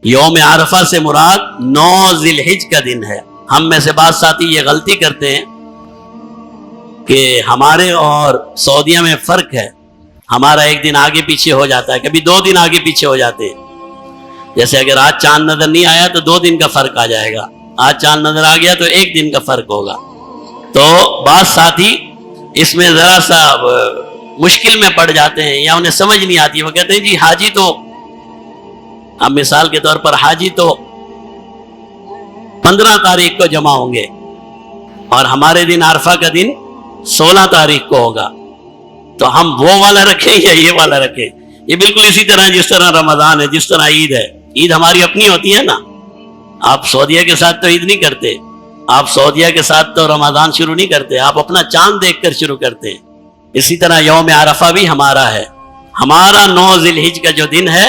یوم عرفہ سے مراد 9 ذی الحج کا دن ہے۔ ہم میں سے بعض ساتھی یہ غلطی کرتے ہیں کہ ہمارے اور سعودیہ میں فرق ہے، ہمارا ایک دن آگے پیچھے ہو جاتا ہے، کبھی 2 دن آگے پیچھے ہو جاتے ہیں۔ جیسے اگر آج چاند نظر نہیں آیا تو 2 دن کا فرق آ جائے گا، آج چاند نظر آ گیا تو 1 دن کا فرق ہوگا۔ تو بعض ساتھی اس میں ذرا سا مشکل میں پڑ جاتے ہیں یا انہیں سمجھ نہیں آتی، وہ کہتے ہیں جی حاجی تو، اب مثال کے طور پر حاجی تو 15 تاریخ کو جمع ہوں گے اور ہمارے دن عرفہ کا دن 16 تاریخ کو ہوگا، تو ہم وہ والا رکھیں یا یہ والا رکھیں؟ یہ بالکل اسی طرح جس طرح رمضان ہے، جس طرح عید ہے۔ عید ہماری اپنی ہوتی ہے نا، آپ سعودیہ کے ساتھ تو عید نہیں کرتے، آپ سعودیہ کے ساتھ تو رمضان شروع نہیں کرتے، آپ اپنا چاند دیکھ کر شروع کرتے ہیں۔ اسی طرح یوم عرفہ بھی ہمارا ہے، ہمارا 9 ذی الحج کا جو دن ہے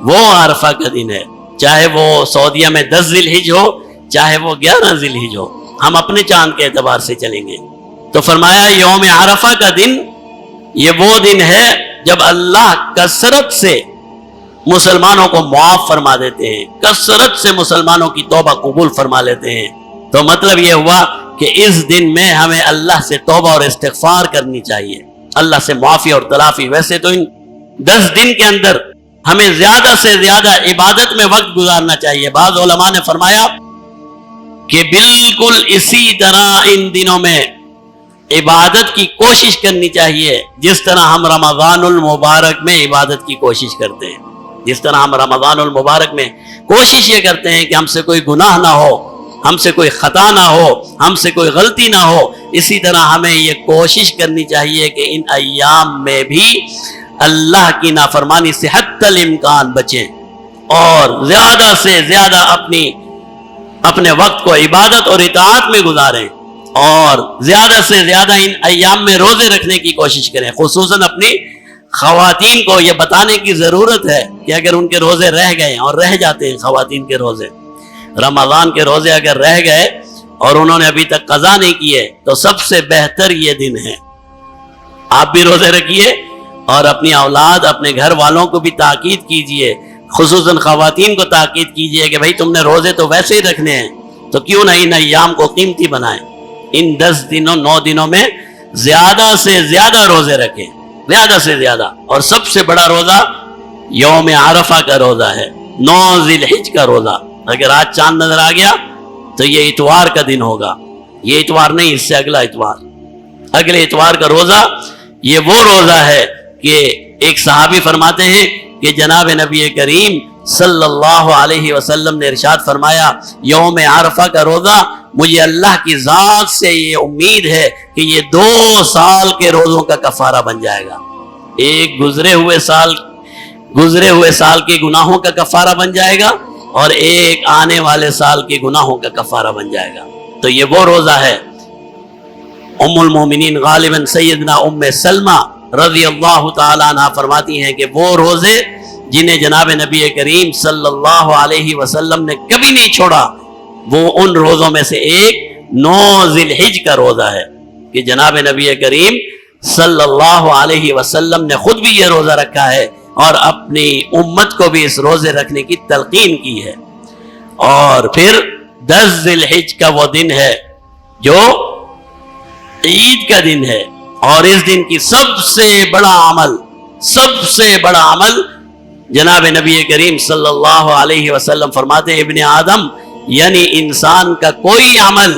وہ عرفہ کا دن ہے، چاہے وہ سعودیہ میں 10 ذی الحج ہو، چاہے وہ 11 ذی الحج ہو، ہم اپنے چاند کے اعتبار سے چلیں گے۔ تو فرمایا یوم عرفہ کا دن یہ وہ دن ہے جب اللہ کثرت سے مسلمانوں کو معاف فرما دیتے ہیں، کثرت سے مسلمانوں کی توبہ قبول فرما لیتے ہیں۔ تو مطلب یہ ہوا کہ اس دن میں ہمیں اللہ سے توبہ اور استغفار کرنی چاہیے، اللہ سے معافی اور تلافی۔ ویسے تو ان 10 دن کے اندر ہمیں زیادہ سے زیادہ عبادت میں وقت گزارنا چاہیے۔ بعض علماء نے فرمایا کہ بالکل اسی طرح ان دنوں میں عبادت کی کوشش کرنی چاہیے جس طرح ہم رمضان المبارک میں عبادت کی کوشش کرتے ہیں، جس طرح ہم رمضان المبارک میں کوشش یہ کرتے ہیں کہ ہم سے کوئی گناہ نہ ہو، ہم سے کوئی خطا نہ ہو، ہم سے کوئی غلطی نہ ہو، اسی طرح ہمیں یہ کوشش کرنی چاہیے کہ ان ایام میں بھی اللہ کی نافرمانی سے حتی الامکان بچیں اور زیادہ سے زیادہ اپنے وقت کو عبادت اور اطاعت میں گزاریں، اور زیادہ سے زیادہ ان ایام میں روزے رکھنے کی کوشش کریں۔ خصوصاً اپنی خواتین کو یہ بتانے کی ضرورت ہے کہ اگر ان کے روزے رہ گئے، اور رہ جاتے ہیں خواتین کے روزے، رمضان کے روزے اگر رہ گئے اور انہوں نے ابھی تک قضا نہیں کیے، تو سب سے بہتر یہ دن ہے۔ آپ بھی روزے رکھیے اور اپنی اولاد، اپنے گھر والوں کو بھی تاکید کیجئے، خصوصاً خواتین کو تاکید کیجئے کہ بھائی تم نے روزے تو ویسے ہی رکھنے ہیں، تو کیوں نہ ان ایام کو قیمتی بنائیں، ان 10 دنوں 9 دنوں میں زیادہ سے زیادہ روزے رکھیں، زیادہ سے زیادہ۔ اور سب سے بڑا روزہ یوم عرفہ کا روزہ ہے، 9 ذی الحج کا روزہ۔ اگر آج چاند نظر آ گیا تو یہ اتوار کا دن ہوگا، یہ اتوار نہیں، اس سے اگلا اتوار، اگلے اتوار کا روزہ یہ وہ روزہ ہے کہ ایک صحابی فرماتے ہیں کہ جناب نبی کریم صلی اللہ علیہ وسلم نے ارشاد فرمایا، یوم عرفہ کا روزہ مجھے اللہ کی ذات سے یہ امید ہے کہ یہ 2 سال کے روزوں کا کفارہ بن جائے گا، ایک گزرے ہوئے سال کے گناہوں کا کفارہ بن جائے گا اور ایک آنے والے سال کے گناہوں کا کفارہ بن جائے گا۔ تو یہ وہ روزہ ہے۔ ام المومنین غالباً سیدنا ام سلمہ رضی اللہ تعالیٰ عنہ فرماتی ہیں کہ وہ روزے جنہیں جناب نبی کریم صلی اللہ علیہ وسلم نے کبھی نہیں چھوڑا، وہ ان روزوں میں سے ایک 9 ذی الحج کا روزہ ہے کہ جناب نبی کریم صلی اللہ علیہ وسلم نے خود بھی یہ روزہ رکھا ہے اور اپنی امت کو بھی اس روزے رکھنے کی تلقین کی ہے۔ اور پھر 10 ذی الحج کا وہ دن ہے جو عید کا دن ہے، اور اس دن کی سب سے بڑا عمل جناب نبی کریم صلی اللہ علیہ وسلم فرماتے ہیں، ابن آدم یعنی انسان کا کوئی عمل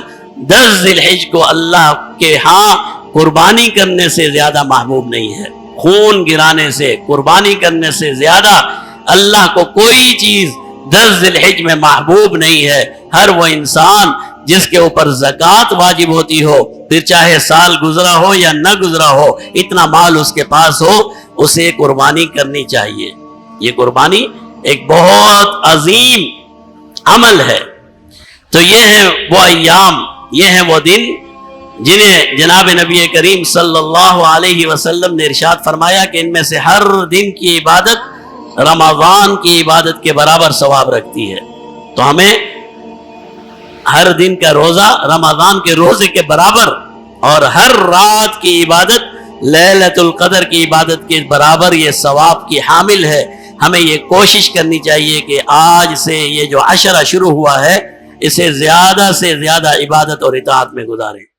10 ذی الحج کو اللہ کے ہاں قربانی کرنے سے زیادہ محبوب نہیں ہے۔ خون گرانے سے، قربانی کرنے سے زیادہ اللہ کو کوئی چیز 10 ذی الحج میں محبوب نہیں ہے۔ ہر وہ انسان جس کے اوپر زکوٰۃ واجب ہوتی ہو، پھر چاہے سال گزرا ہو یا نہ گزرا ہو، اتنا مال اس کے پاس ہو، اسے قربانی کرنی چاہیے۔ یہ قربانی ایک بہت عظیم عمل ہے۔ تو یہ ہیں وہ ایام، یہ ہیں وہ دن جنہیں جناب نبی کریم صلی اللہ علیہ وسلم نے ارشاد فرمایا کہ ان میں سے ہر دن کی عبادت رمضان کی عبادت کے برابر ثواب رکھتی ہے۔ تو ہمیں ہر دن کا روزہ رمضان کے روزے کے برابر، اور ہر رات کی عبادت لیلۃ القدر کی عبادت کے برابر یہ ثواب کی حامل ہے۔ ہمیں یہ کوشش کرنی چاہیے کہ آج سے یہ جو عشرہ شروع ہوا ہے اسے زیادہ سے زیادہ عبادت اور اطاعت میں گزاریں.